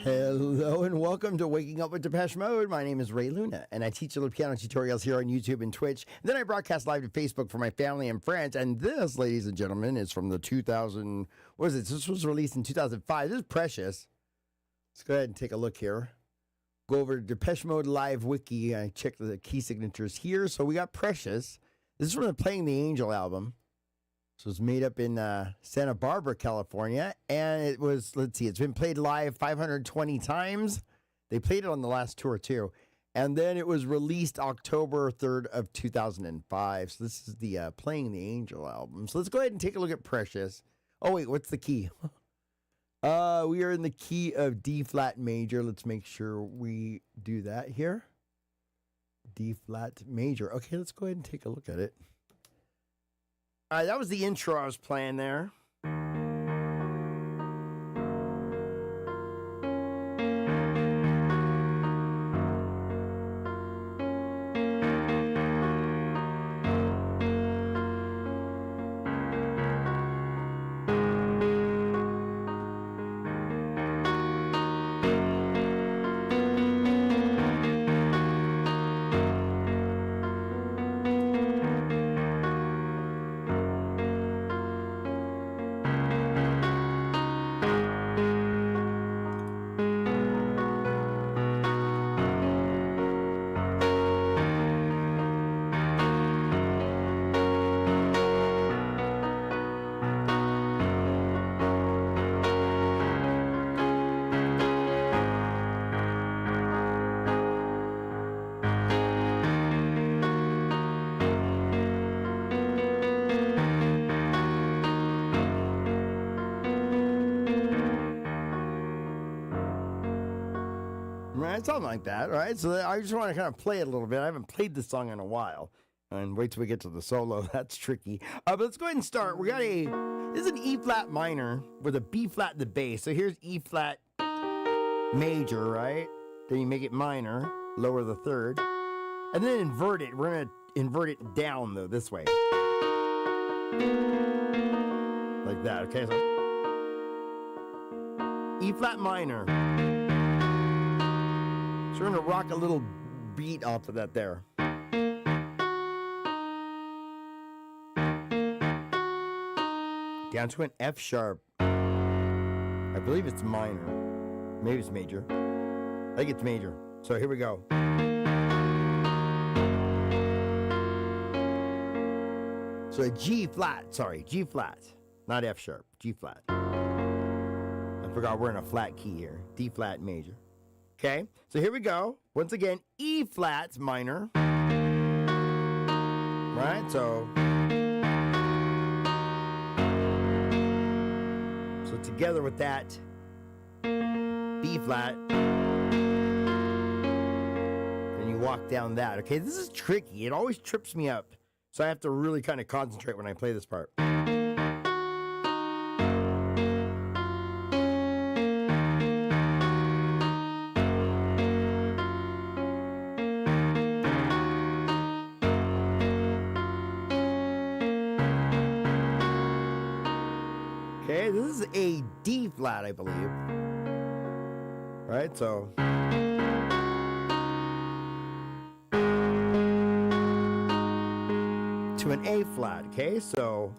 Hello and welcome to Waking Up with Depeche Mode. My name is Ray Luna, and I teach little piano tutorials here on YouTube and Twitch. And then I broadcast live to Facebook for my family and friends. And this, ladies and gentlemen, is from the 2000. What is it? This was released in 2005. This is Precious. Let's go ahead and take a look here. Go over to Depeche Mode Live Wiki. I check the key signatures here. So we got Precious. This is from the Playing the Angel album. So it's made up in Santa Barbara, California, and it was, let's see, it's been played live 520 times. They played it on the last tour, too. And then it was released October 3rd of 2005. So this is the Playing the Angel album. So let's go ahead and take a look at Precious. Oh, wait, what's the key? We are in the key of D-flat major. Let's make sure we do that here. D-flat major. Okay, let's go ahead and take a look at it. All right, that was the intro I was playing there. Right, something like that, right? So I just want to kind of play it a little bit. I haven't played this song in a while. And wait till we get to the solo. That's tricky. But let's go ahead and start. We got this is an E-flat minor with a B-flat in the bass. So here's E-flat major, right? Then you make it minor, lower the third. And then invert it. We're going to invert it down, though, this way. Like that, okay? So E-flat minor. So we're going to rock a little beat off of that there. Down to an F sharp. I believe it's minor. Maybe it's major. I think it's major. So here we go. So a G flat. Sorry, G flat. Not F sharp. G flat. I forgot we're in a flat key here. D flat major. Okay, so here we go. Once again, E flat minor. Right, so together with that B flat, and you walk down that. Okay, this is tricky. It always trips me up, so I have to really kind of concentrate when I play this part. Okay, this is a D flat, I believe. Right, so. To an A flat, okay, so.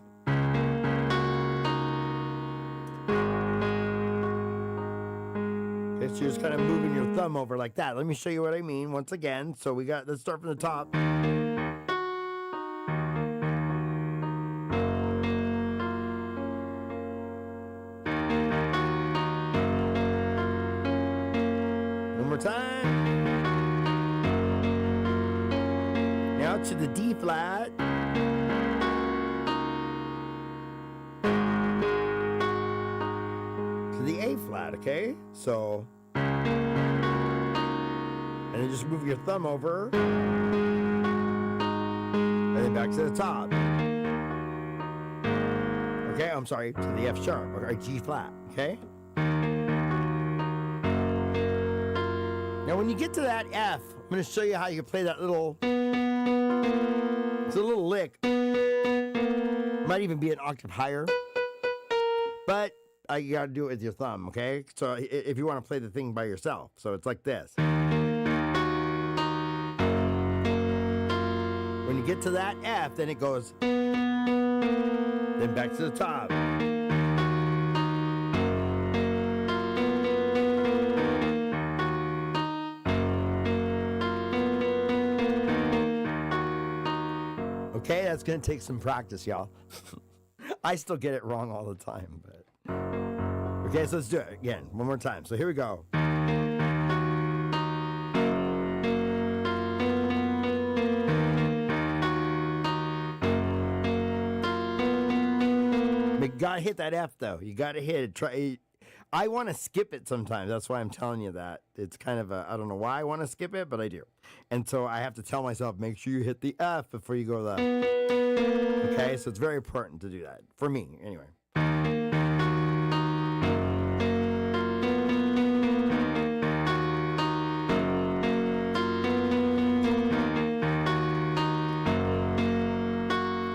Okay, so you're just kind of moving your thumb over like that. Let me show you what I mean once again. So let's start from the top. Time. Now to the D flat. To the A flat, okay? So, and then just move your thumb over. And then back to the top. Okay, I'm sorry, to the F sharp, or G flat, okay? Now, when you get to that F, I'm going to show you how you can play that little, it's a little lick. Might even be an octave higher. But you gotta do it with your thumb, okay? So if you want to play the thing by yourself, so it's like this. When you get to that F, then it goes, then back to the top. Okay, that's gonna take some practice, y'all. I still get it wrong all the time, but okay, so let's do it again one more time. So here we go. You gotta hit that F though. You gotta hit it. Try. I want to skip it sometimes. That's why I'm telling you that. It's kind of I don't know why I want to skip it, but I do. And so I have to tell myself, make sure you hit the F before you go to the. Okay, so it's very important to do that. For me, anyway.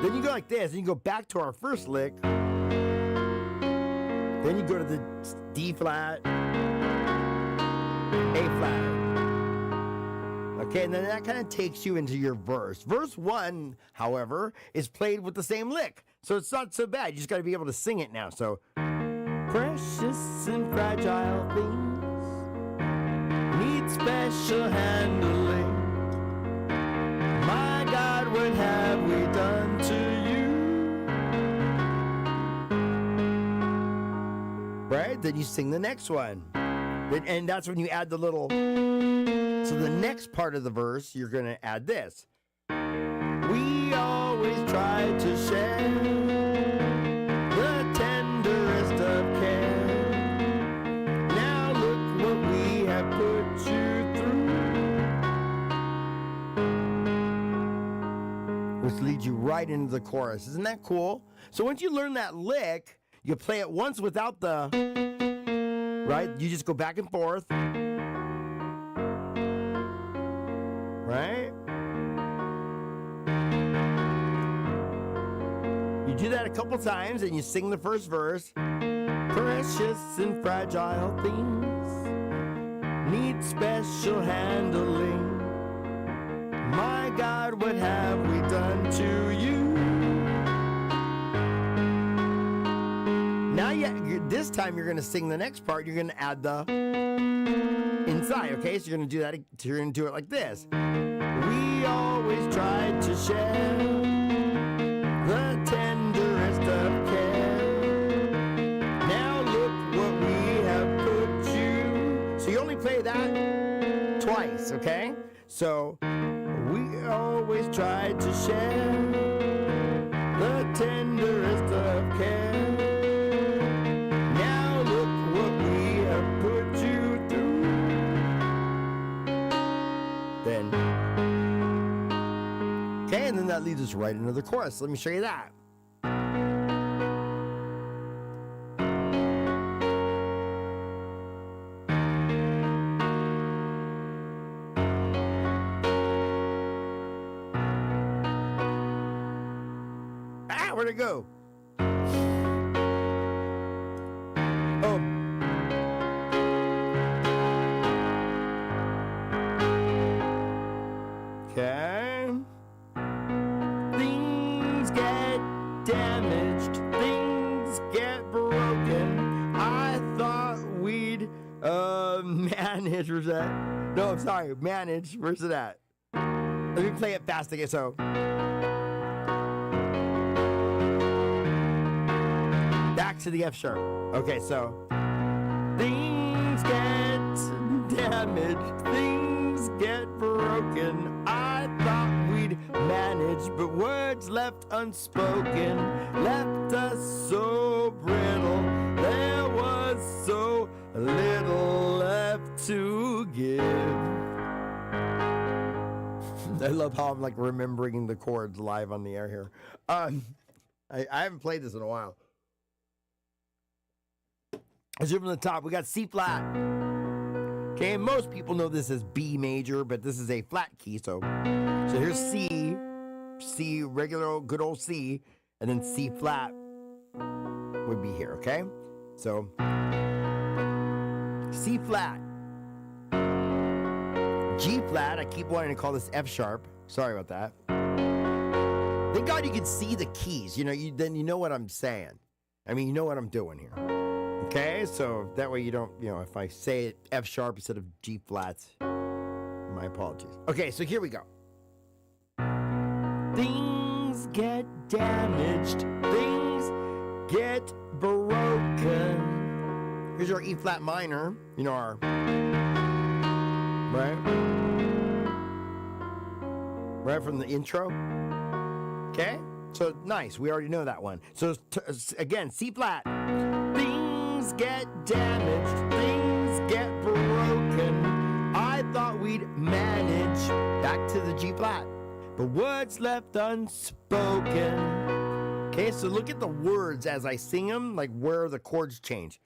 Then you go like this, and you go back to our first lick. Then you go to the D flat, A flat. Okay, and then that kind of takes you into your verse. Verse 1, however, is played with the same lick. So it's not so bad. You just got to be able to sing it now. So, precious and fragile things need special handling. My God, what have we done to you? Right? Then you sing the next one. And that's when you add the little. So the next part of the verse, you're going to add this. We always try to share the tenderest of care. Now look what we have put you through. Which leads you right into the chorus. Isn't that cool? So once you learn that lick, you play it once without the, right? You just go back and forth. Right? You do that a couple times and you sing the first verse. Precious and fragile things need special handling. My God, what have we done to you? Now, this time you're going to sing the next part. You're going to add the inside, okay? So you're going to do that. You're going to do it like this. We always tried to share the tenderest of care. Now look what we have put you. So you only play that twice, okay? So we always tried to share the tenderest of care. Okay, and then that leads us right into the chorus. Let me show you that. Where'd it go? Oh. Okay. Things get damaged, things get broken. I thought we'd manage. Where's that? No, I'm sorry, manage. Where's it at? Let me play it fast again. So back to the F sharp. Okay, so things get damaged, things get broken. I thought we'd manage, but words left unspoken left us so brittle. There was so little left to give. I love how I'm like remembering the chords live on the air here. I haven't played this in a while. Let's do from the top. We got C flat. Okay, and most people know this as B major, but this is a flat key. So here's C, regular old, good old C, and then C flat would be here, okay? So, C flat, G flat. I keep wanting to call this F sharp. Sorry about that. Thank God you can see the keys. Then you know what I'm saying. I mean, you know what I'm doing here. Okay, so that way you don't, if I say it F sharp instead of G flats, my apologies. Okay, so here we go. Things get damaged, things get broken. Here's our E flat minor, our, right from the intro. Okay, so nice, we already know that one. So again, C flat. Things get damaged, things get broken. I thought we'd manage back to the G flat, but words left unspoken. Okay, so look at the words as I sing them, like where the chords change.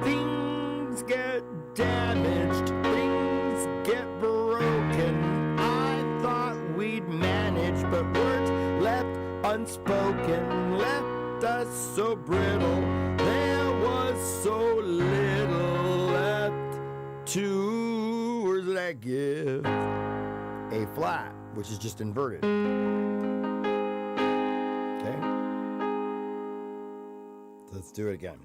Things get damaged, things get broken. I thought we'd manage, but words left unspoken left us so brittle. There was so little left to, where did I give? A flat, which is just inverted. Okay. So let's do it again.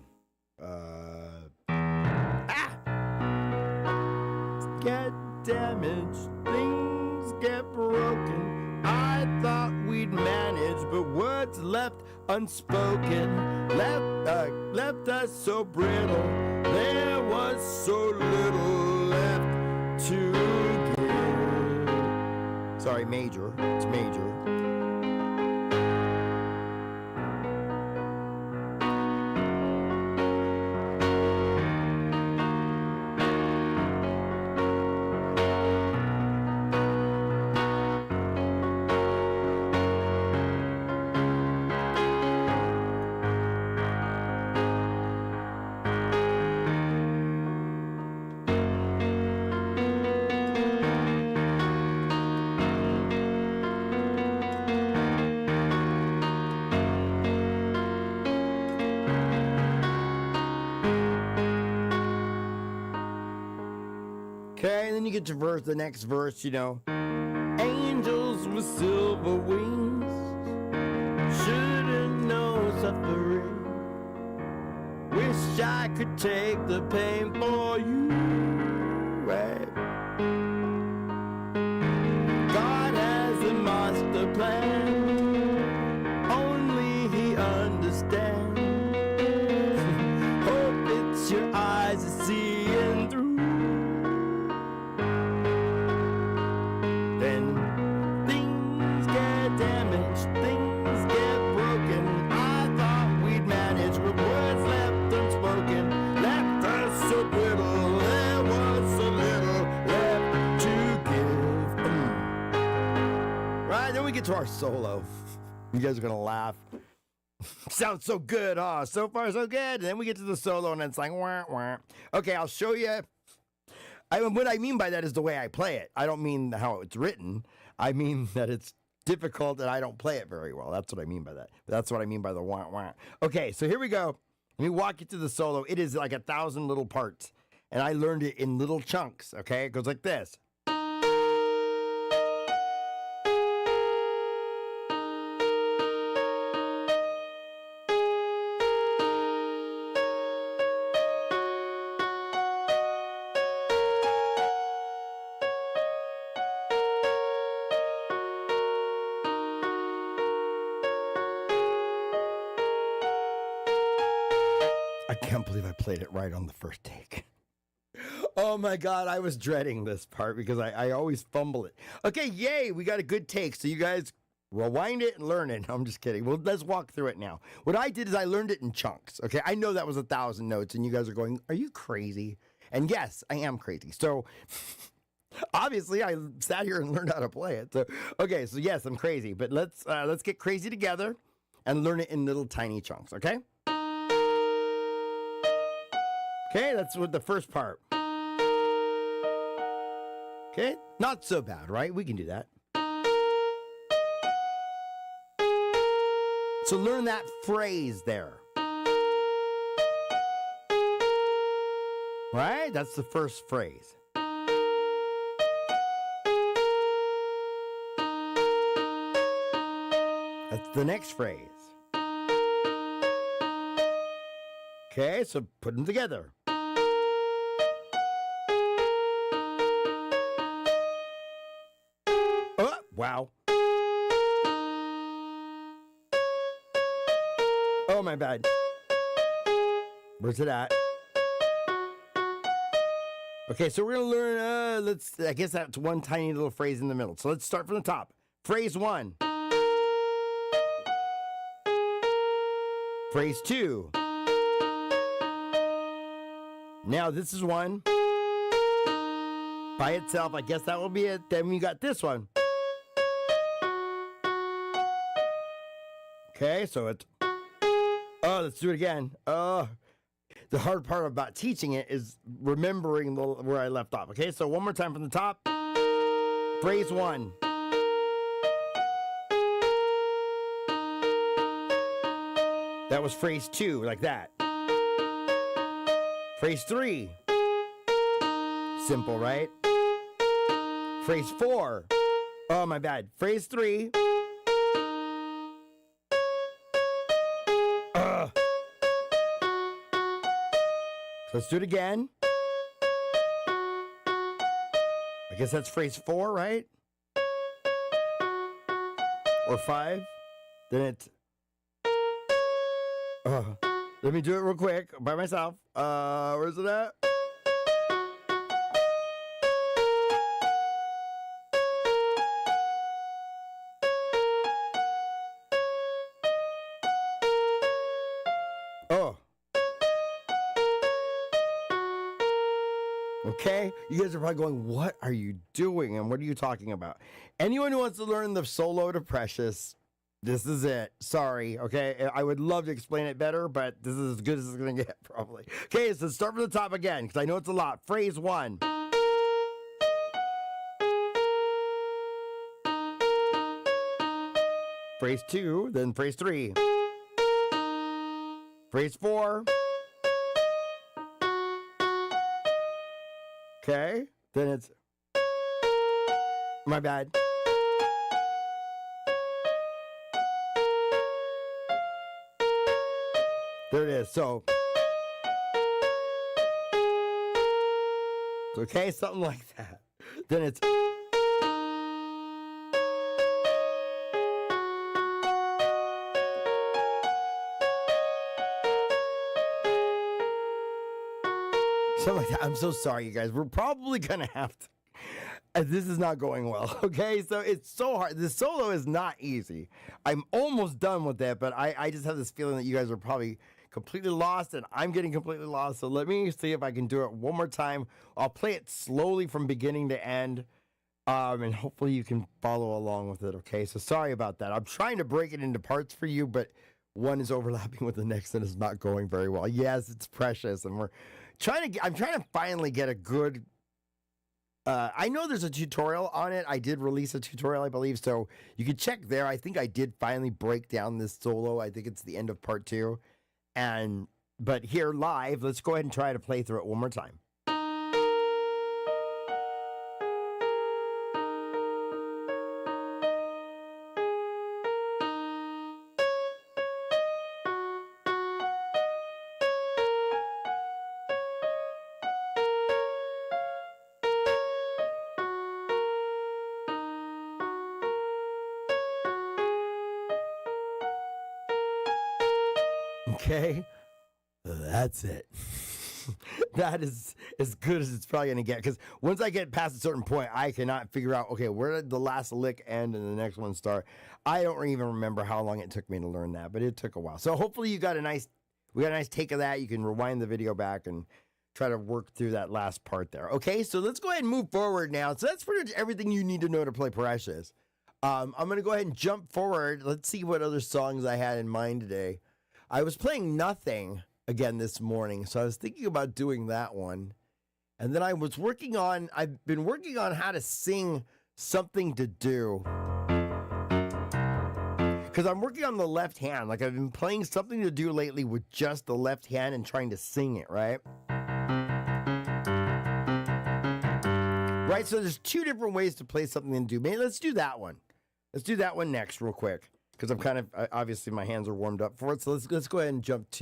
Get damaged, things get broken. I thought we'd manage, but words left unspoken left us so brittle. There was so little left to give. Sorry, major. It's major. Okay, and then you get to the next verse, Angels with silver wings shouldn't know suffering. Wish I could take the pain for you. Right? God has a master plan, only He understands. Hope it's your eyes are seeing through. Get to our solo. You guys are gonna laugh. Sounds so good, huh? So far, so good. And then we get to the solo, and it's like, wah, wah. Okay, I'll show you. What I mean by that is the way I play it. I don't mean how it's written. I mean that it's difficult and I don't play it very well. That's what I mean by that. That's what I mean by the wah, wah. Okay, so here we go. Let me walk you through the solo. It is like 1,000 little parts, and I learned it in little chunks. Okay, it goes like this. I can't believe I played it right on the first take. Oh my God, I was dreading this part because I always fumble it. Okay, yay, we got a good take. So you guys rewind it and learn it. No, I'm just kidding. Well, let's walk through it now. What I did is I learned it in chunks. Okay, I know that was 1,000 notes and you guys are going, are you crazy? And yes, I am crazy. So obviously I sat here and learned how to play it. So, okay, so yes, I'm crazy, but let's get crazy together and learn it in little tiny chunks, okay? Okay, that's what the first part. Okay, not so bad, right? We can do that. So learn that phrase there. Right? That's the first phrase. That's the next phrase. Okay, so put them together. Oh, wow. Oh, my bad. Where's it at? Okay, so we're going to learn, I guess that's one tiny little phrase in the middle. So let's start from the top. Phrase 1. Phrase 2. Now this is one. By itself, I guess that will be it. Then we got this one. Okay, so it's... Oh, let's do it again. The hard part about teaching it is remembering where I left off. Okay, so one more time from the top. Phrase 1. That was phrase 2, like that. Phrase 3. Simple, right? Phrase 4. Oh, my bad. Phrase 3. Let's do it again. I guess that's phrase 4, right? Or 5. Then it's... let me do it real quick by myself. Where's it at? Oh. Okay, you guys are probably going, what are you doing? And what are you talking about? Anyone who wants to learn the solo to Precious, this is it. Sorry, okay? I would love to explain it better, but this is as good as it's going to get, probably. Okay, so start from the top again, because I know it's a lot. Phrase 1. Phrase 2, then phrase 3. Phrase 4. Okay, then it's... My bad. There it is. So, okay, something like that. Then it's... Something like that. I'm so sorry, you guys. We're probably going to have to... This is not going well, okay? So it's so hard. The solo is not easy. I'm almost done with that, but I just have this feeling that you guys are probably completely lost, and I'm getting completely lost. So let me see if I can do it one more time. I'll play it slowly from beginning to end, and hopefully you can follow along with it, okay? So sorry about that. I'm trying to break it into parts for you, but one is overlapping with the next and it's not going very well. Yes, it's Precious, and I'm trying to finally get a good... I know there's a tutorial on it. I did release a tutorial, I believe, so you can check there. I think I did finally break down this solo. I think it's the end of part 2. But here live, let's go ahead and try to play through it one more time. Okay, that's it. That is as good as it's probably going to get, because once I get past a certain point, I cannot figure out, okay, where did the last lick end and the next one start? I don't even remember how long it took me to learn that, but it took a while. So hopefully we got a nice take of that. You can rewind the video back and try to work through that last part there. Okay, so let's go ahead and move forward now. So that's pretty much everything you need to know to play Precious. I'm going to go ahead and jump forward. Let's see what other songs I had in mind today. I was playing Nothing again this morning, so I was thinking about doing that one. And then I've been working on how to sing Something to Do. Because I'm working on the left hand. Like, I've been playing Something to Do lately with just the left hand and trying to sing it, right? right, so there's two different ways to play something and do. Maybe let's do that one. Let's do that one next real quick because I'm kind of, obviously my hands are warmed up for it. So let's go ahead and let's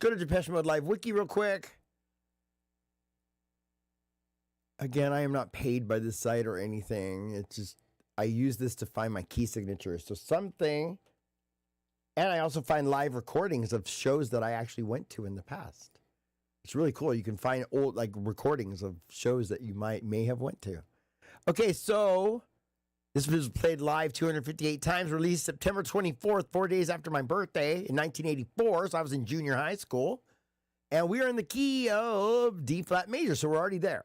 go to Depeche Mode Live Wiki real quick. Again, I am not paid by this site or anything. It's just, I use this to find my key signatures. So something, and I also find live recordings of shows that I actually went to in the past. It's really cool. You can find old like recordings of shows that you may have went to. Okay, so this was played live 258 times, released September 24th, 4 days after my birthday in 1984. So I was in junior high school. And we are in the key of D flat major, so we're already there.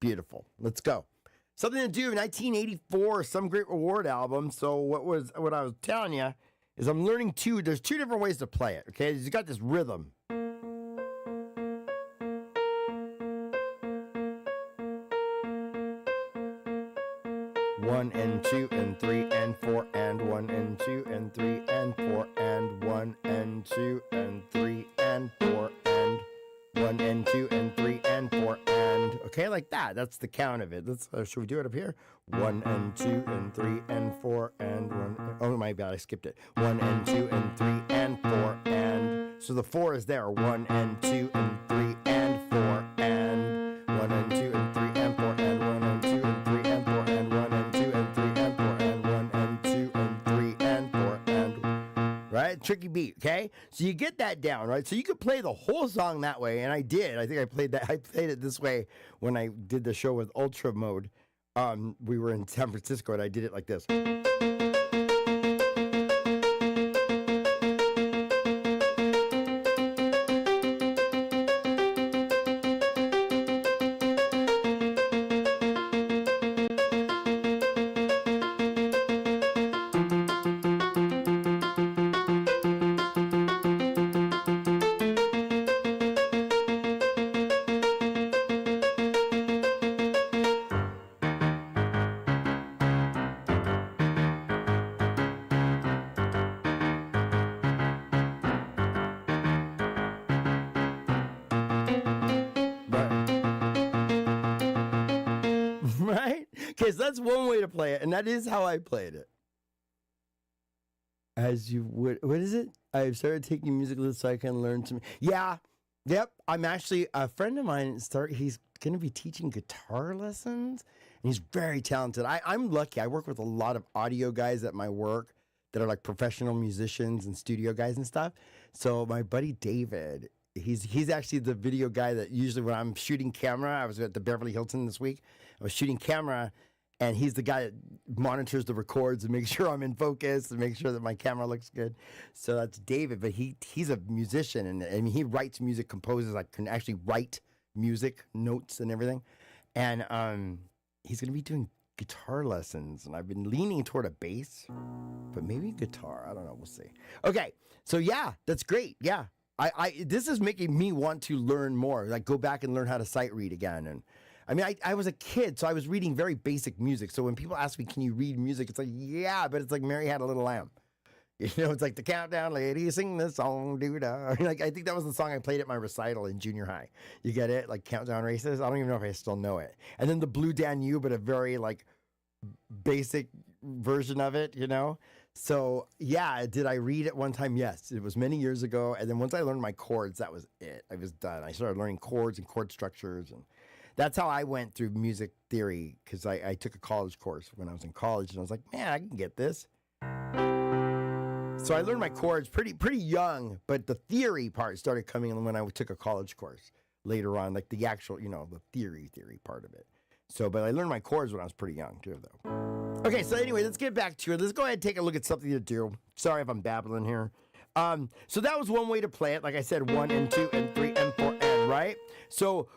Beautiful. Let's go. Something to do, 1984, Some Great Reward album. So what I was telling you is I'm learning there's two different ways to play it, okay? You got this rhythm. 1 and 2 and 3 and 4 and 1 and 2 and 3 and 4 and 1 and 2 and 3 and 4 and 1 and 2 and 3 and 4 and okay, like that. That's the count of it. Let's should we do it up here? 1 and 2 and 3 and 4 and 1. Oh my bad, I skipped it. 1 and 2 and 3 and 4 and so the 4 is there. 1 and 2 and 3 and 4 and 1 and 2 and 3 and 4 and 1 and 2 and 3 and 4 and 1 and 2 and 3 and 4 and 1 and 2 and 3 and 4 and right? Tricky beat, okay? So you get that down, right? So you could play the whole song that way, and I did. I think I played it this way when I did the show with Ultra Mode. We were in San Francisco, and I did it like this. Right? Okay, so that's one way to play it, and that is how I played it. As you would, what is it? I've started taking music lessons so I can learn some. Yeah, yep. I'm actually, a friend of mine, he's going to be teaching guitar lessons, and he's very talented. I'm lucky. I work with a lot of audio guys at my work that are like professional musicians and studio guys and stuff. So my buddy David, he's actually the video guy that usually when I'm shooting camera, I was at the Beverly Hilton this week. I was shooting camera, and he's the guy that monitors the records and makes sure I'm in focus and make sure that my camera looks good. So that's David, but he's a musician, and I mean, he writes music, composes, like can actually write music, notes and everything. And he's going to be doing guitar lessons, and I've been leaning toward a bass, but maybe guitar. I don't know. We'll see. Okay, so yeah, that's great. Yeah. This is making me want to learn more, like go back and learn how to sight read again. And I mean, I was a kid, so I was reading very basic music. So when people ask me, can you read music? It's like, yeah, but it's like Mary Had a Little Lamb. You know, it's like the countdown, lady, sing this song, doo-da. Like, I think that was the song I played at my recital in junior high. You get it? Like Countdown Races. I don't even know if I still know it. And then the Blue Danube, but a very like basic version of it, you know? So yeah, did I read it one time? Yes, it was many years ago. And then once I learned my chords, that was it. I was done. I started learning chords and chord structures, and that's how I went through music theory, because I took a college course when I was in college, and I was like, man, I can get this. So I learned my chords pretty young, but the theory part started coming in when I took a college course later on, like the actual, you know, the theory part of it. So, but I learned my chords when I was pretty young too, though. Okay, so anyway, let's get back to it. Let's go ahead and take a look at something to do. Sorry if I'm babbling here. So that was one way to play it. Like I said, 1 and 2 and 3 and 4 and, right? So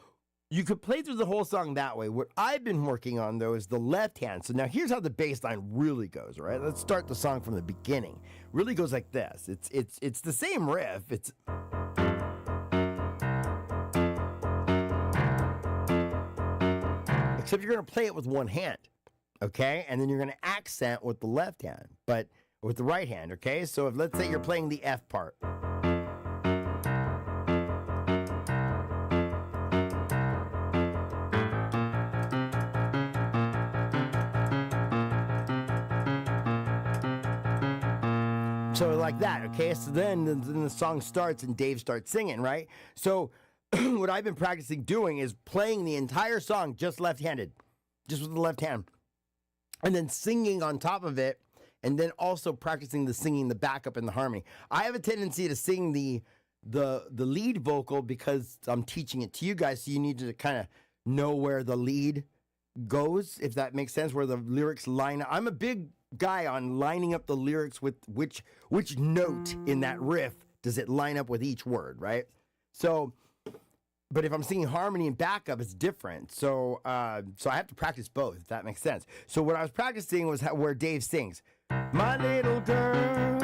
you could play through the whole song that way. What I've been working on, though, is the left hand. So now here's how the bass line really goes, all right? Let's start the song from the beginning. Really goes like this. It's the same riff. Except you're going to play it with one hand, okay? And then you're going to accent with the left hand, but with the right hand, okay? So if, let's say you're playing the F part. So like that, okay? So then the song starts and Dave starts singing, right? So what I've been practicing doing is playing the entire song just left-handed, just with the left hand, and then singing on top of it, and then also practicing the singing, the backup, and the harmony. I have a tendency to sing the lead vocal because I'm teaching it to you guys, so you need to kind of know where the lead goes, if that makes sense, where the lyrics line up. I'm a big guy on lining up the lyrics with which note in that riff does it line up with each word, right? So, but if I'm singing harmony and backup, it's different. So I have to practice both, if that makes sense. So what I was practicing was where Dave sings, "My little girl,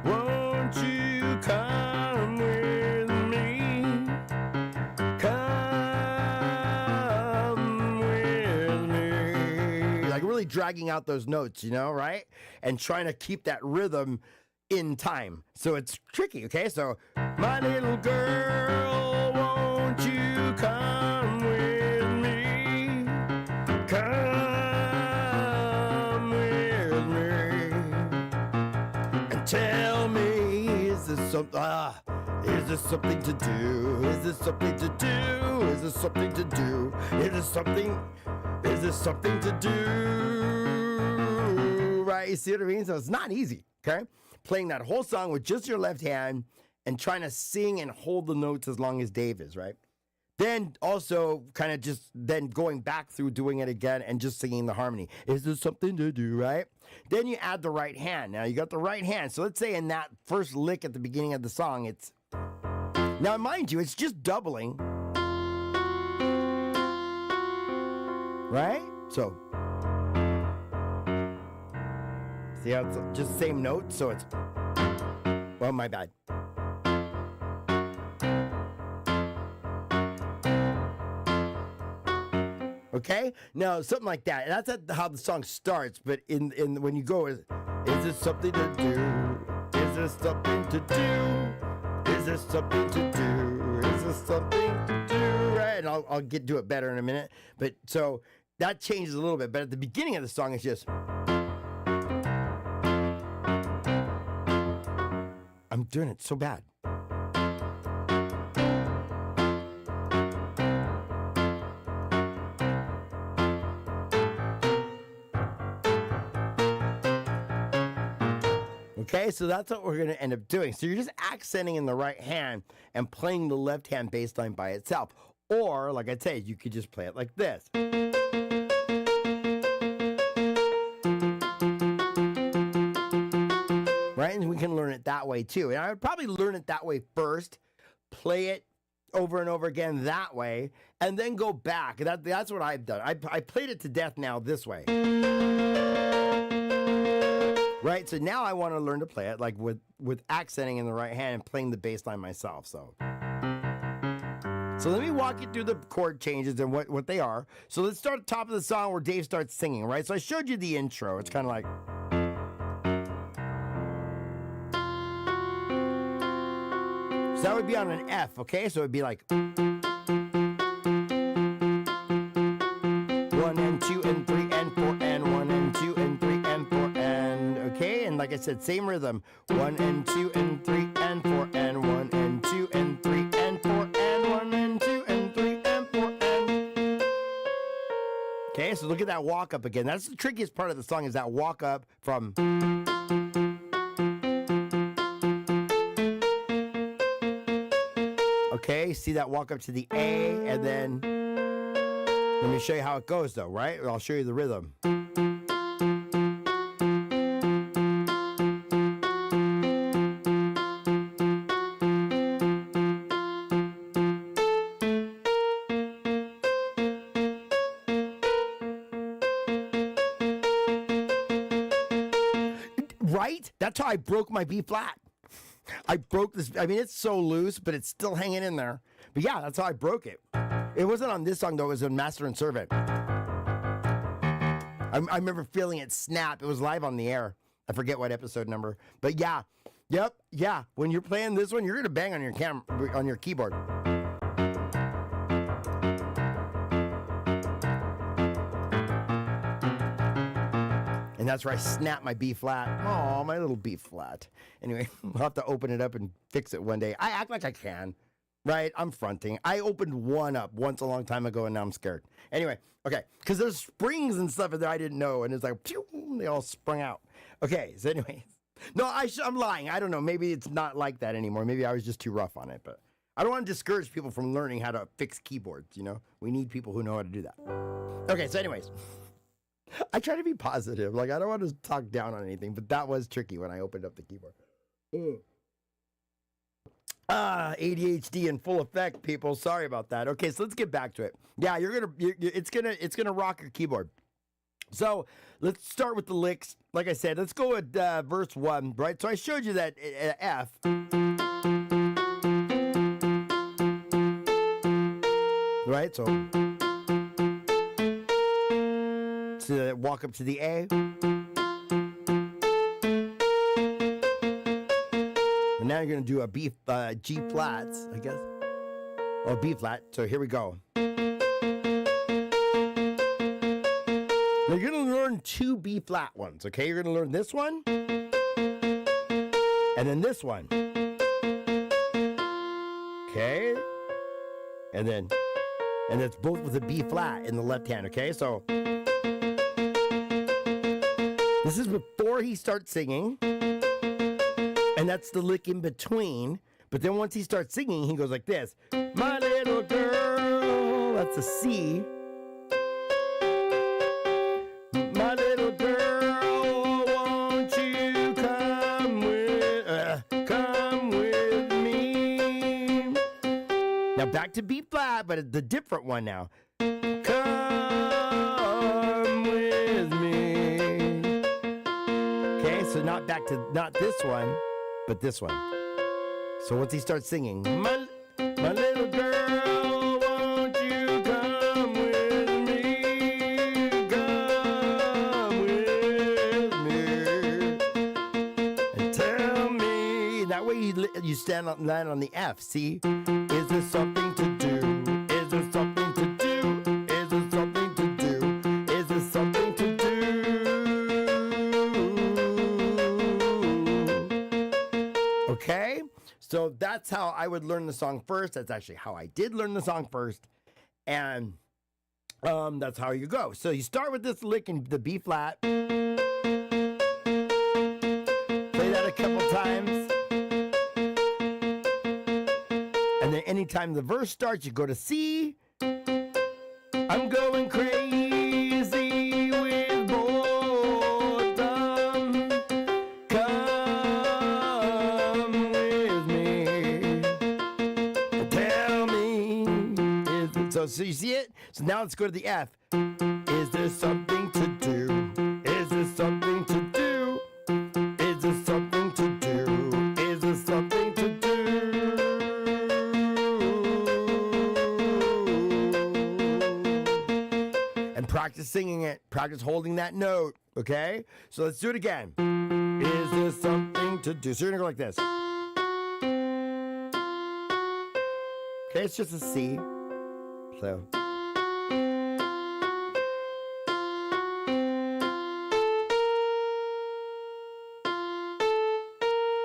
won't you come with me? Come with me." Like really dragging out those notes, right? And trying to keep that rhythm in time. So it's tricky, okay? So, "My little girl, won't you come with me? Come with me. And tell me, is this something to do? Is this something to do? Is this something to do? Is this something to do?" Right? You see what I mean? So it's not easy, okay? Playing that whole song with just your left hand and trying to sing and hold the notes as long as Dave is, right? Then also kind of just then going back through doing it again and just singing the harmony. Is there something to do, right? Then you add the right hand. Now you got the right hand. So let's say in that first lick at the beginning of the song, it's... Now mind you, it's just doubling. Right? So... See how it's just same note? So it's... Well, my bad. Okay? Now, something like that. That's how the song starts, but in when you go, is this something to do? Is this something to do? Is this something to do? Is this something to do? Right? And I'll get to it better in a minute. But so that changes a little bit. But at the beginning of the song, it's just... I'm doing it so bad. Okay, so that's what we're going to end up doing. So you're just accenting in the right hand and playing the left hand bass line by itself. Or, like I said, you could just play it like this. Right? And we can learn it that way too. And I would probably learn it that way first, play it over and over again that way, and then go back. That's what I've done. I played it to death now this way. Right? So now I want to learn to play it like with accenting in the right hand and playing the bass line myself. So let me walk you through the chord changes and what they are. So let's start at the top of the song where Dave starts singing, right? So I showed you the intro. It's kind of like... So that would be on an F, okay? So it would be like 1 and 2 and 3 and 4 and 1 and 2 and 3 and 4 and, okay? And like I said, same rhythm. 1 and 2 and 3 and 4 and 1 and 2 and 3 and 4 and 1 and 2 and 3 and 4 and... Okay, so look at that walk up again. That's the trickiest part of the song, is that walk up from... Okay, see that walk up to the A, and then let me show you how it goes though, right? I'll show you the rhythm. Right? That's how I broke my B flat. I broke this. I mean, it's so loose, but it's still hanging in there. But yeah, that's how I broke it. It wasn't on this song, though. It was on Master and Servant. I remember feeling it snap. It was live on the air. I forget what episode number. But yeah. Yep. Yeah. When you're playing this one, you're going to bang on your on your keyboard. And that's where I snap my B flat. Oh, my little B flat. Anyway, I'll have to open it up and fix it one day. I act like I can, right? I'm fronting. I opened one up once a long time ago, and now I'm scared. Anyway, okay, because there's springs and stuff in there I didn't know, and it's like, pew, they all sprung out. Okay, so anyway. No, I'm lying. I don't know. Maybe it's not like that anymore. Maybe I was just too rough on it, but I don't want to discourage people from learning how to fix keyboards, you know? We need people who know how to do that. Okay, so anyways. I try to be positive. Like, I don't want to talk down on anything, but that was tricky when I opened up the keyboard. ADHD in full effect, people. Sorry about that. Okay, so let's get back to it. Yeah, it's gonna rock your keyboard. So let's start with the licks. Like I said, let's go with verse 1, right? So I showed you that F. Right, so to walk up to the A. And now you're going to do a G flats, I guess. Or B flat. So here we go. Now you're going to learn 2 B flat ones, okay? You're going to learn this one. And then this one. Okay? And it's both with a B flat in the left hand, okay? So this is before he starts singing, and that's the lick in between. But then once he starts singing, he goes like this. My little girl, that's a C. My little girl, won't you come with me? Now back to B flat, but it's the different one now. Come with me. Okay, so not this one, but this one. So once he starts singing, my little girl, won't you come with me? Come with me and tell me. That way you land on the F. See, is there something to do? Is there something to do? Is there something to do? Is there something to do? Okay, so that's how I would learn the song first. That's actually how I did learn the song first. And that's how you go. So you start with this lick in the B flat. Play that a couple times. And then anytime the verse starts, you go to C. I'm going crazy with boredom. Come with me. Tell me. So you see it? So now let's go to the F. Is there something to do? Is there something to do? Is there something to do? Is there something to do? And practice singing it. Practice holding that note. Okay? So let's do it again. Is there something to do? So you're going to go like this. Okay, it's just a C. So.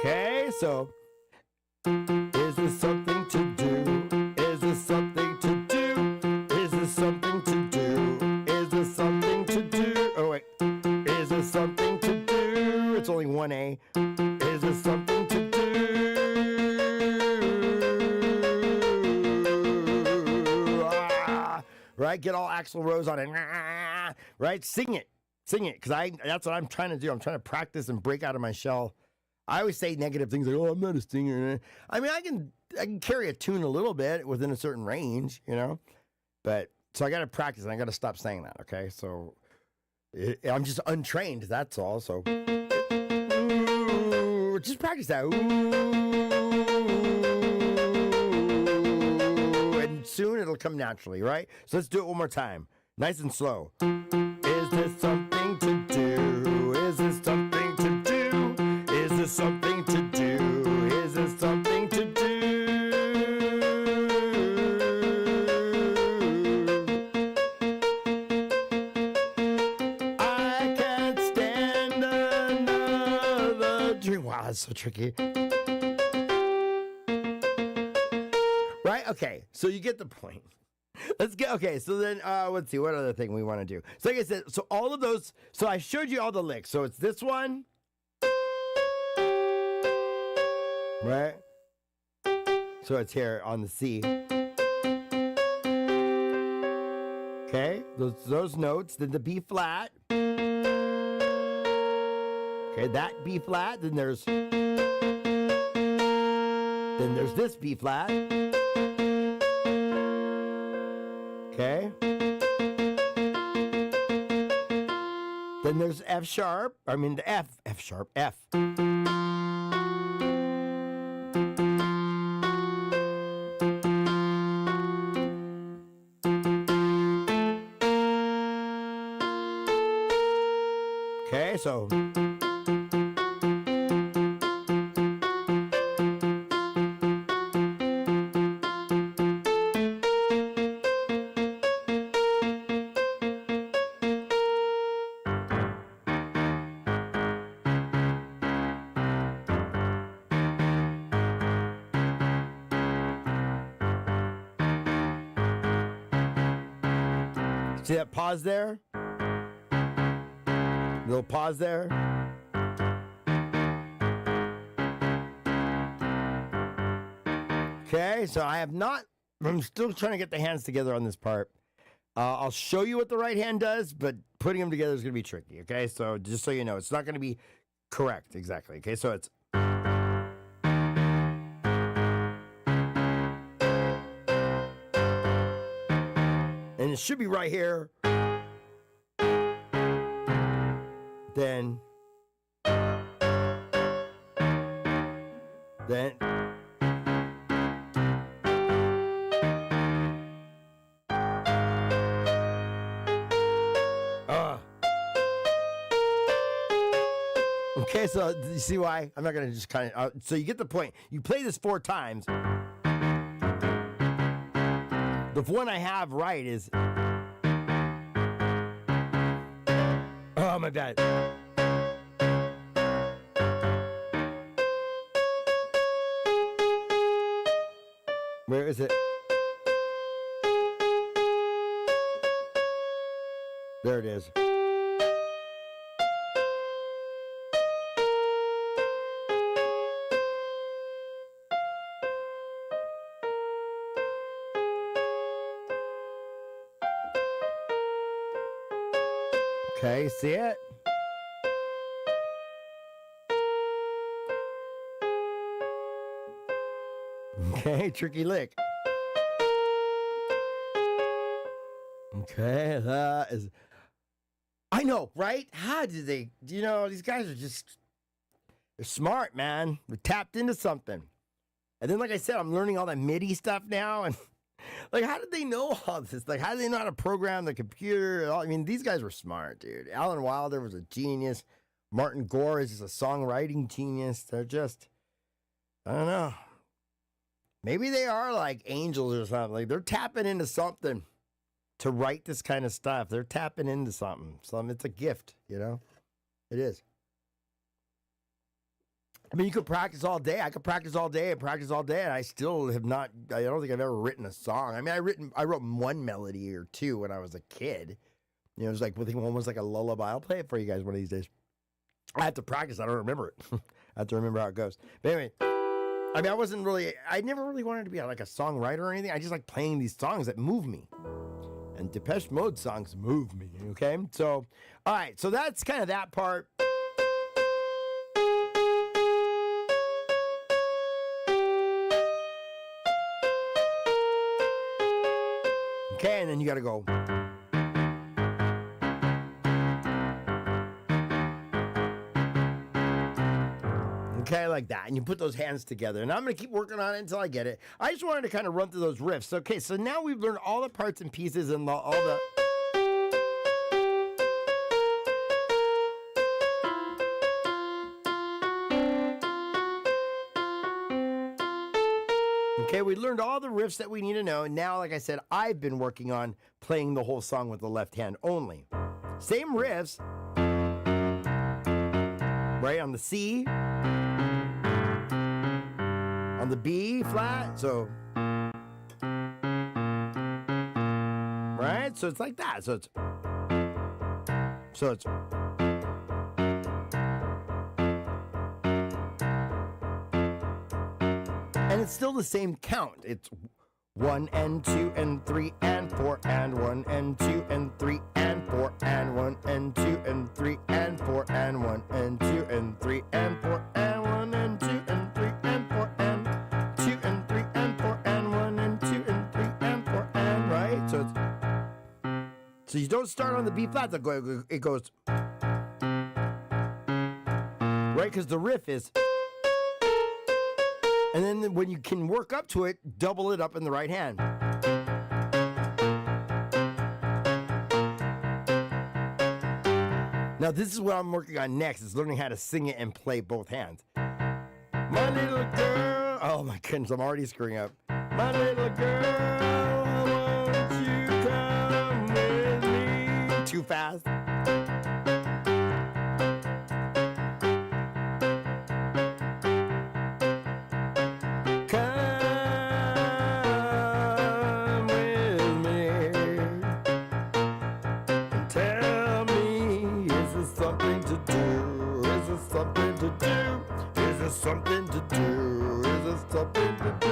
Okay, so. Is there something to do? Is there something to do? Is there something to do? Is there something to do? Oh, wait. Is there something to do? It's only one A. Is there something to do? Right? Get all Axl Rose on it. Right? Sing it. Sing it. Because that's what I'm trying to do. I'm trying to practice and break out of my shell. I always say negative things like, oh, I'm not a singer. I mean, I can carry a tune a little bit within a certain range, you know? But, so I got to practice and I got to stop saying that, okay? So, I'm just untrained, that's all. So, just practice that. And soon it'll come naturally, right? So let's do it one more time. Nice and slow. Is there something to do? Is there something to do? Is there something to do? Is there something to do? I can't stand it's so tricky. Right? Okay, so you get the point. Let's get, okay, so then, let's see, what other thing we want to do? So like I said, so all of those, so I showed you all the licks. So it's this one. Right? So it's here on the C. Okay, those notes, then the B flat. Okay, that B flat, then there's this B flat. Okay. Then there's F sharp. I mean the F sharp, F. Okay, so see that pause there? Little pause there. Okay, so I'm still trying to get the hands together on this part. I'll show you what the right hand does, but putting them together is going to be tricky, okay? So just so you know, it's not going to be correct exactly, okay? So it's... And it should be right here. Then okay, so you see why? I'm not going to just kind of... so you get the point. You play this 4 times. The one I have right is... Oh, my bad. Where is it? There it is. Okay, see it? Okay, tricky lick. Okay, that is... I know, right? How did they... You know, these guys are just... They're smart, man. They're tapped into something. And then, like I said, I'm learning all that MIDI stuff now, and... Like, how did they know all this? Like, how did they know how to program the computer? I mean, these guys were smart, dude. Alan Wilder was a genius. Martin Gore is just a songwriting genius. They're just... I don't know. Maybe they are like angels or something. Like, they're tapping into something to write this kind of stuff. They're tapping into something. It's a gift, you know? It is. I mean, you could practice all day. I could practice all day and practice all day, and I still have not... I don't think I've ever written a song. I mean, I wrote one melody or two when I was a kid. You know, it was like, I think one was like a lullaby. I'll play it for you guys one of these days. I have to practice. I don't remember it. I have to remember how it goes. But anyway... I mean, I never really wanted to be like a songwriter or anything. I just like playing these songs that move me. And Depeche Mode songs move me, okay? So, all right, so that's kind of that part. Okay, and then you got to go. Okay, like that. And you put those hands together. And I'm going to keep working on it until I get it. I just wanted to kind of run through those riffs. Okay, so now we've learned all the parts and pieces and all the... Okay, we learned all the riffs that we need to know. And now, like I said, I've been working on playing the whole song with the left hand only. Same riffs. Right on the C. on the B flat. So, right? So it's like that. So it's and it's still the same count. It's 1 and 2 and 3 and 4 and 1 and 2 and 3 and 4 and 1 and 2 and 3 and 4 and 1 and 2 and 3 and 4 and 1 and 2 and 3 and 4 and 2 and 3 and 4 and 1 and 2 and 3 and 4 and right. So you don't start on the B flat. It goes right because the riff is. And then when you can work up to it, double it up in the right hand. Now this is what I'm working on next, is learning how to sing it and play both hands. My little girl, oh my goodness, I'm already screwing up. My little girl, won't you come with me? Too fast. Something to do? Is there something to do?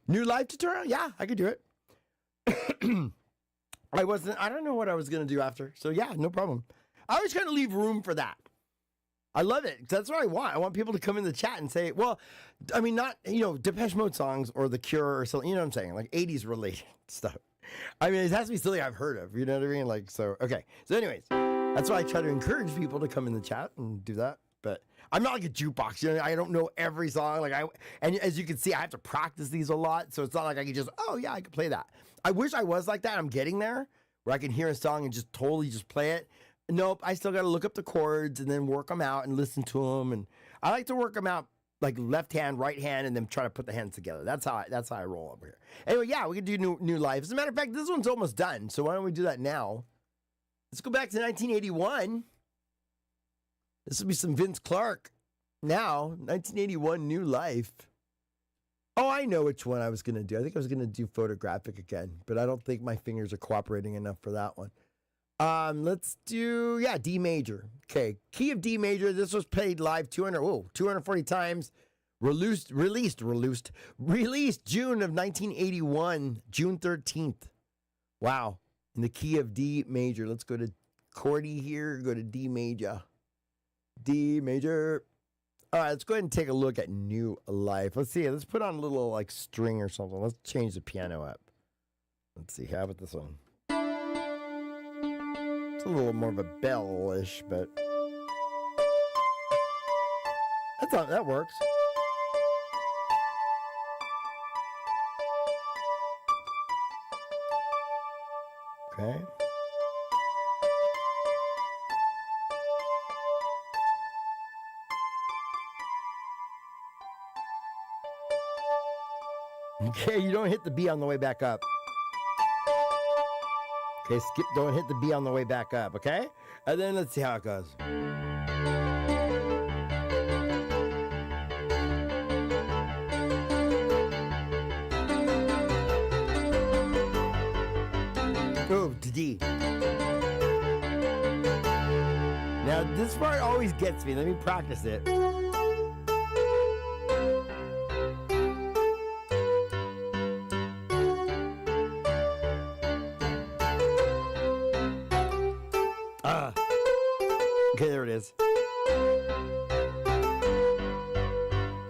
New life tutorial? Yeah, I could do it. I don't know what I was going to do after. So yeah, no problem. I always kind of leave room for that. I love it. That's what I want. I want people to come in the chat and say, well, I mean, not, Depeche Mode songs or The Cure or something, you know what I'm saying? Like 80s related stuff. I mean, it has to be something I've heard of, you know what I mean? Like, so, okay. So anyways, that's why I try to encourage people to come in the chat and do that. But I'm not like a jukebox, I don't know every song. And as you can see, I have to practice these a lot. So it's not like I can just, oh yeah, I can play that. I wish I was like that. I'm getting there where I can hear a song and just totally just play it. Nope. I still got to look up the chords and then work them out and listen to them. And I like to work them out like left hand, right hand, and then try to put the hands together. That's how I roll over here. Anyway, yeah, we can do new life. As a matter of fact, this one's almost done. So why don't we do that now? Let's go back to 1981. This will be some Vince Clarke. Now, 1981, New Life. Oh, I know which one I was going to do. I think I was going to do Photographic again, but I don't think my fingers are cooperating enough for that one. Let's do, D major. Okay, key of D major. This was played live 240 times. Released June of 1981, June 13th. Wow, in the key of D major. Let's go to chordy here, go to D major. D major. All right, let's go ahead and take a look at New Life. Let's see, let's put on a little like string or something. Let's change the piano up. Let's see, how about this one? It's a little more of a bell-ish, but that works. Okay. Okay, you don't hit the B on the way back up. Okay, don't hit the B on the way back up, okay? And then let's see how it goes. Oh, to D. Now, this part always gets me. Let me practice it. Okay, there it is.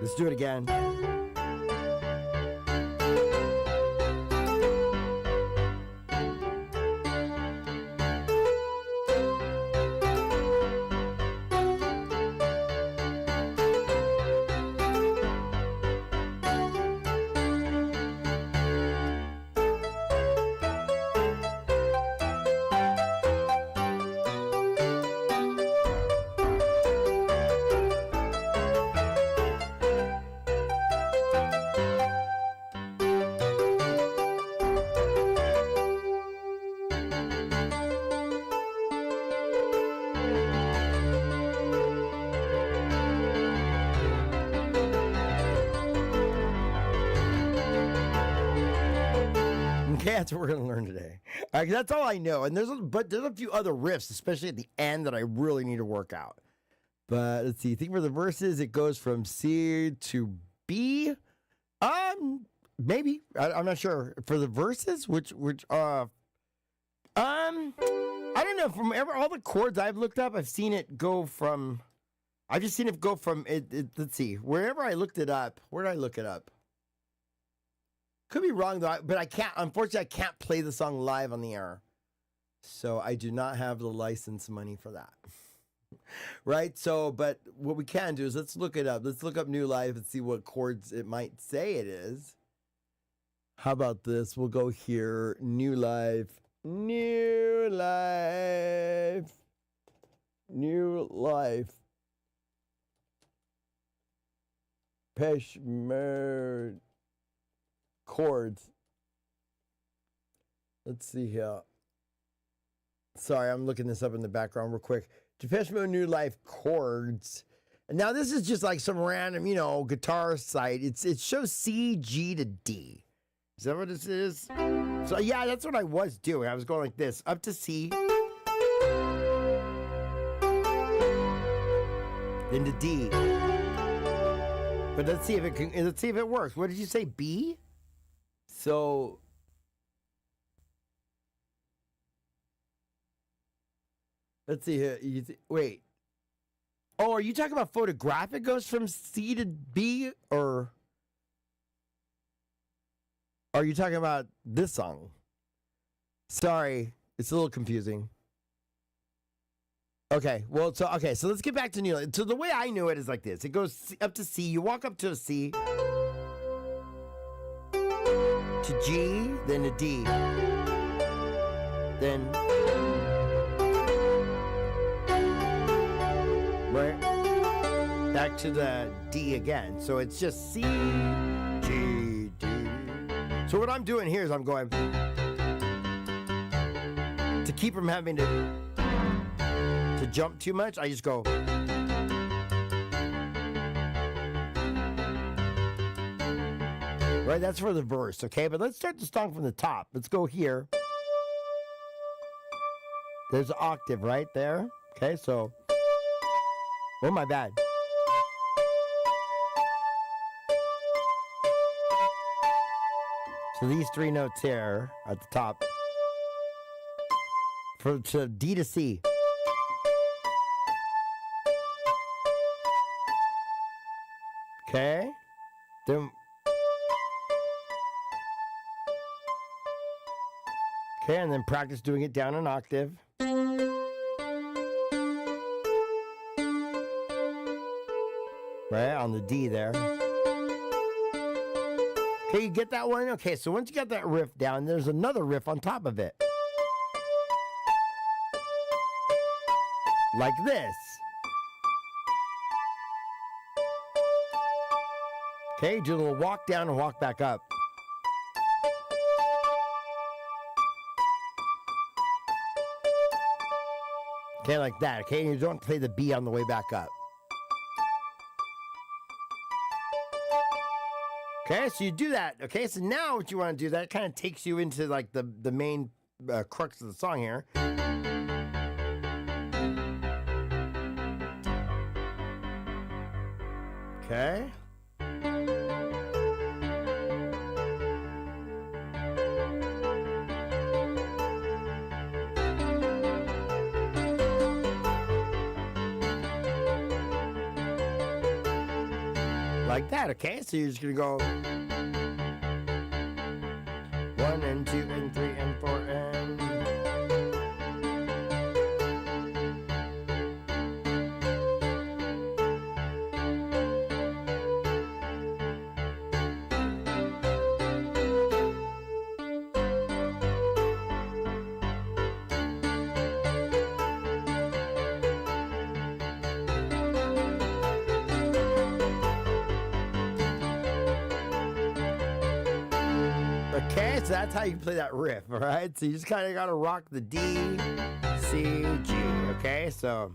Let's do it again. Okay, that's what we're gonna learn today. That's all I know. And but there's a few other riffs, especially at the end, that I really need to work out. But let's see. I think for the verses, it goes from C to B. Maybe I'm not sure for the verses. I don't know. From all the chords I've looked up, I've seen it go from. I've just seen it go from it. Let's see. Wherever I looked it up, where did I look it up? Could be wrong though, but I can't. Unfortunately, I can't play the song live on the air, so I do not have the license money for that. Right. So, but what we can do is let's look it up. Let's look up New Life and see what chords it might say it is. How about this? We'll go here. New Life. New Life. New Life. Depeche Mode chords. Let's see here. Sorry, I'm looking this up in the background real quick. Depeche Mode New Life chords. And now this is just like some random, guitar site. It shows C, G to D. Is that what this is? So yeah, that's what I was doing. I was going like this, up to C, then to D. But let's see if it works. What did you say? B? So let's see here. Wait. Oh, are you talking about photograph? It goes from C to B, or are you talking about this song? Sorry, it's a little confusing. Okay, so let's get back to New Life. So the way I knew it is like this. It goes up to C. You walk up to a C, to G, then to D, then right back to the D again. So it's just C, G, D. So what I'm doing here is I'm going to keep from having to jump too much. I just go. Right, that's for the verse, okay? But let's start the song from the top. Let's go here. There's an octave right there. Okay, so. Oh, my bad. So these three notes here at the top. To D to C. Okay. Then. Okay, and then practice doing it down an octave. Right, on the D there. Okay, you get that one? Okay, so once you got that riff down, there's another riff on top of it. Like this. Okay, do a little walk down and walk back up. Okay, like that. Okay, and you don't play the B on the way back up. Okay, so you do that. Okay, so now what you want to do, that kind of takes you into like the main crux of the song here. Okay. Like that, okay? So you're just gonna go 1 and 2 and 3 and 4 and okay, so that's how you play that riff, all right? So you just kind of got to rock the D, C, G, okay? So.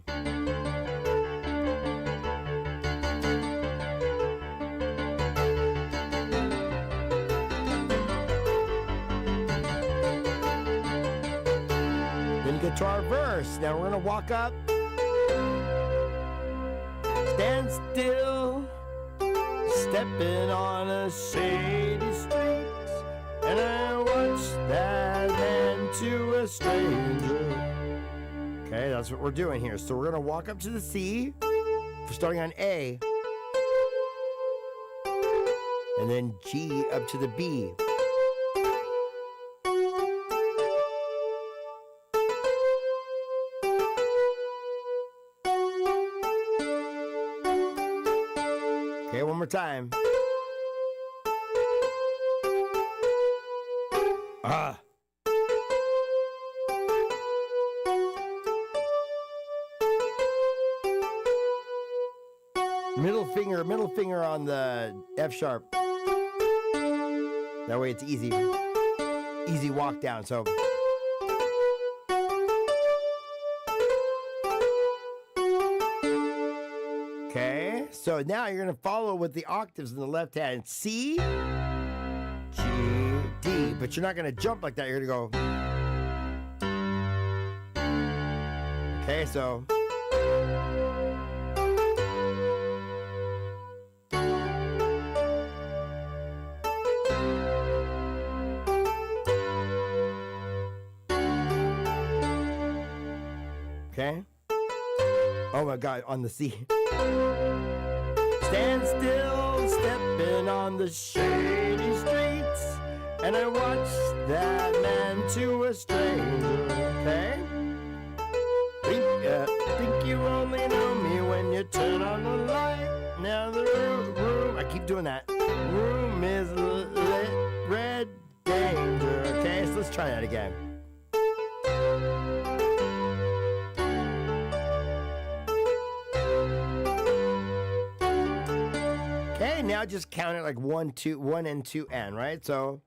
get to our verse. Now we're going to walk up. Stand still, stepping on a shady street, and I watched that man to a stranger. Okay, that's what we're doing here. So we're going to walk up to the C. We're starting on A. And then G up to the B. Okay, one more time. Ah. Middle finger on the F sharp. That way it's easy walk down. So okay, so now you're gonna follow with the octaves in the left hand. C, G, D, but you're not gonna jump like that. You're gonna go. Okay, so. Okay. Oh my God, on the C. Stand still, stepping on the shady streets, and I watched that man to a stranger. Okay. Think you only know me when you turn on the light. Now the room, I keep doing that. Room is lit, red danger. Okay, so let's try that again. Okay, now just count it like 1, 2, 1 and 2 and, right? So.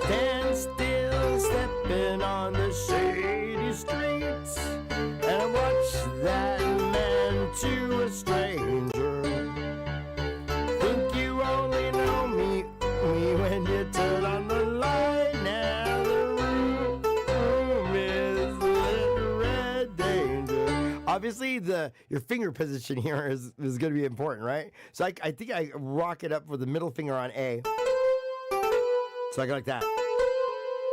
Stand still, stepping on the shady streets, and I watch that man to a stranger. Think you only know me when you turn on the light. Now the room is lit, red danger. Obviously, your finger position here is going to be important, right? So I think I rock it up with the middle finger on A. So I go like that.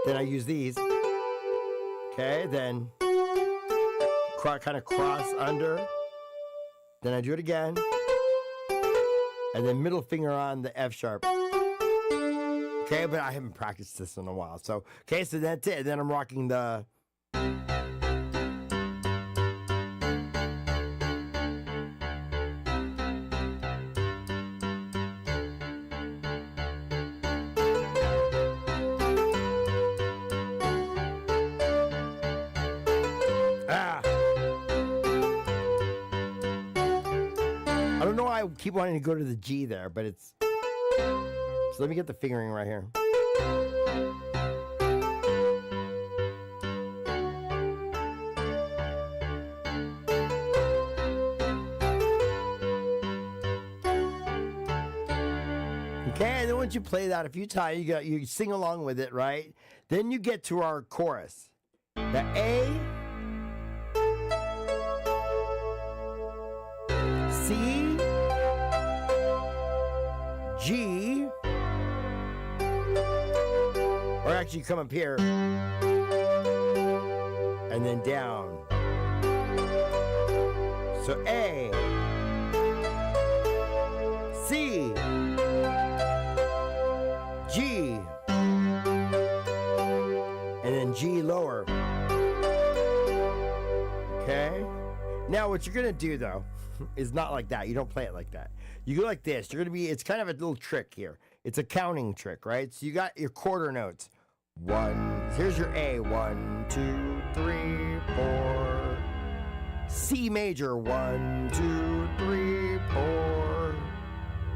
Then I use these. Okay, then kind of cross under. Then I do it again. And then middle finger on the F sharp. Okay, but I haven't practiced this in a while. So, okay, so that's it. Then I'm rocking the... I don't know why I keep wanting to go to the G there, but it's... So let me get the fingering right here. Okay, and then once you play that a few times, you sing along with it, right? Then you get to our chorus. The A, C, G, or actually come up here, and then down. So A, C, G, and then G lower. Okay? Now what you're gonna do though is not like that. You don't play it like that. You go like this. It's kind of a little trick here. It's a counting trick, right? So you got your quarter notes. Here's your A. 1, 2, 3, 4. C major. 1, 2, 3, 4.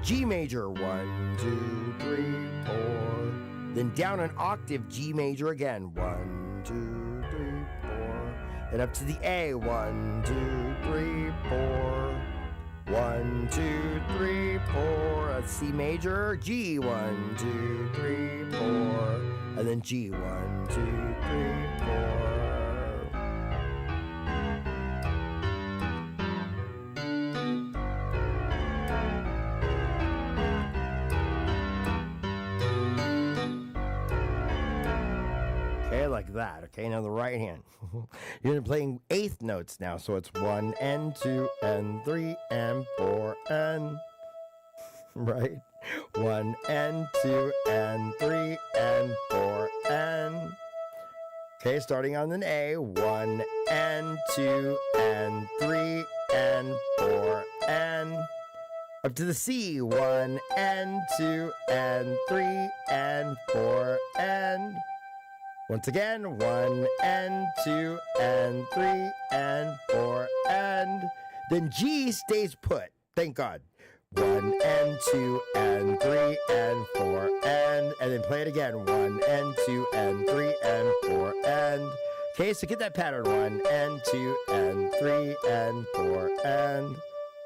G major. 1, 2, 3, 4. Then down an octave, G major again. 1, 1, 2, 3, 4. Then up to the A. 1, 2, 3, 4. 1, 2, 3, 4. That's C major. G. 1, 2, 3, 4. And then G. 1, 2, 3, 4. Okay, like that. Okay, now the right hand. You're playing eighth notes now, so it's 1 and 2 and 3 and 4 and right. 1 and 2 and 3 and 4 and okay, starting on an A. 1 and 2 and 3 and 4 and up to the C. 1 and 2 and 3 and 4 and once again, 1 and 2 and 3 and 4 and then G stays put. Thank God. 1 and 2 and 3 and 4 and then play it again. 1 and 2 and 3 and 4 and okay, so get that pattern. 1 and 2 and 3 and 4 and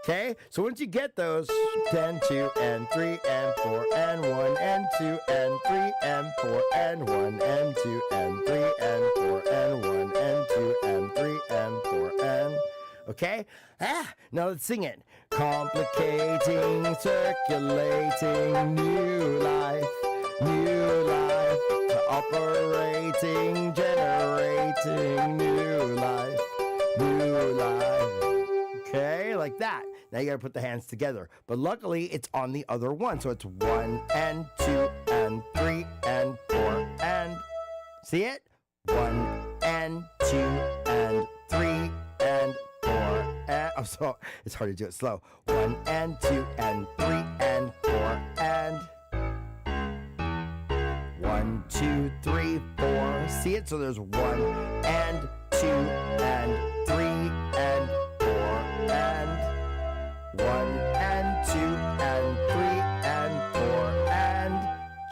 okay, so once you get those 10, 2 and 3 and 4 and 1 and 2 and 3 and 4 and 1 and 2 and 3 and 4 and 1 and 2 and 3 and 4 and okay, now let's sing it. Complicating, circulating, new life, operating, generating, new life. Okay, like that. Now you gotta put the hands together. But luckily, it's on the other one. So it's 1 and 2 and 3 and 4 and see it? 1 and 2 and 3 and 4 and oh, so it's hard to do it slow. 1 and 2 and 3 and 4 and 1, 2, 3, 4. See it? So there's 1 and 2 and 3 and 4 and 1 and 2 and 3 and 4 and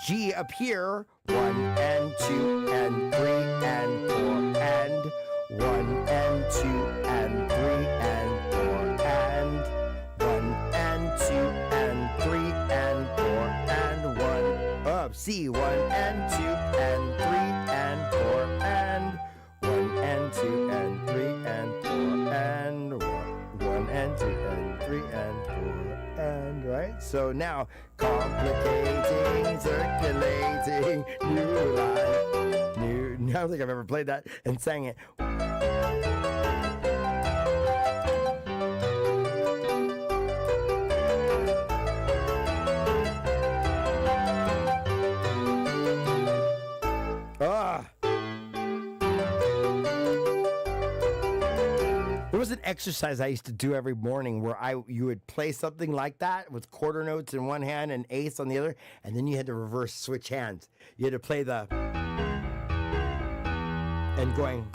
G up here. 1 and 2 and 3 and 4 and 1 and 2 and 3 and 4 and 1 and 2 and 3 and 4 and 1 up C. 1 and 2 and 3 and 4 and 1 and 2 and 3 and 4 and 1 and 2 and 3 and 4 and right. So now complicating, circulating, new life, new. I don't think I've ever played that and sang it. There was an exercise I used to do every morning where you would play something like that with quarter notes in one hand and eighths on the other, and then you had to reverse switch hands. You had to play the and going.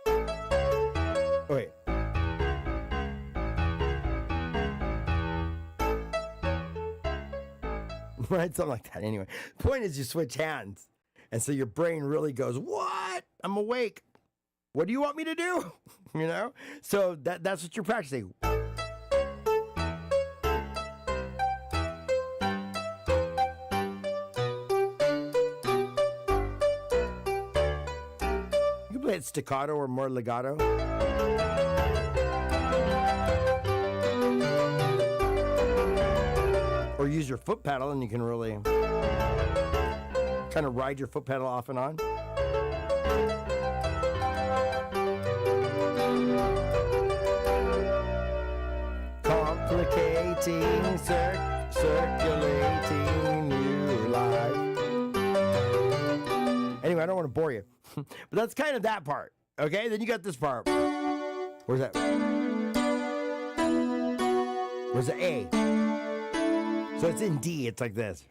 Oh, wait. Right, something like that. Anyway, the point is you switch hands, and so your brain really goes, "What? I'm awake. What do you want me to do?" You know? So that's what you're practicing. You can play it staccato or more legato. Or use your foot pedal and you can really kind of ride your foot pedal off and on. Complicating, circulating, new life. Anyway, I don't want to bore you. But that's kind of that part. Okay, then you got this part. Where's that? Where's the A? So it's in D, it's like this.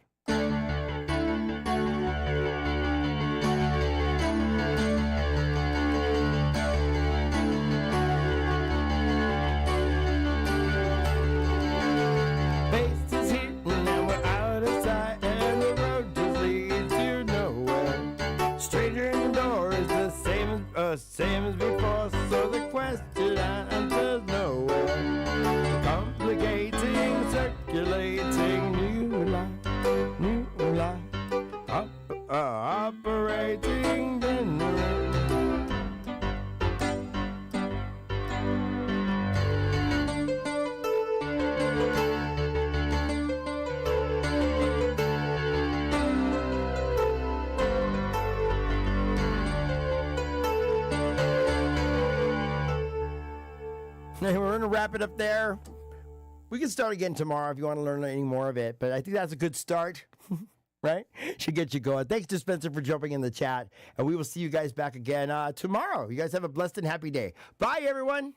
Stranger the same as before, so the question answers nowhere. Complicating, circulating, new life, operating the new. Hey, we're going to wrap it up there. We can start again tomorrow if you want to learn any more of it, but I think that's a good start, right? Should get you going. Thanks to Spencer for jumping in the chat, and we will see you guys back again tomorrow. You guys have a blessed and happy day. Bye, everyone.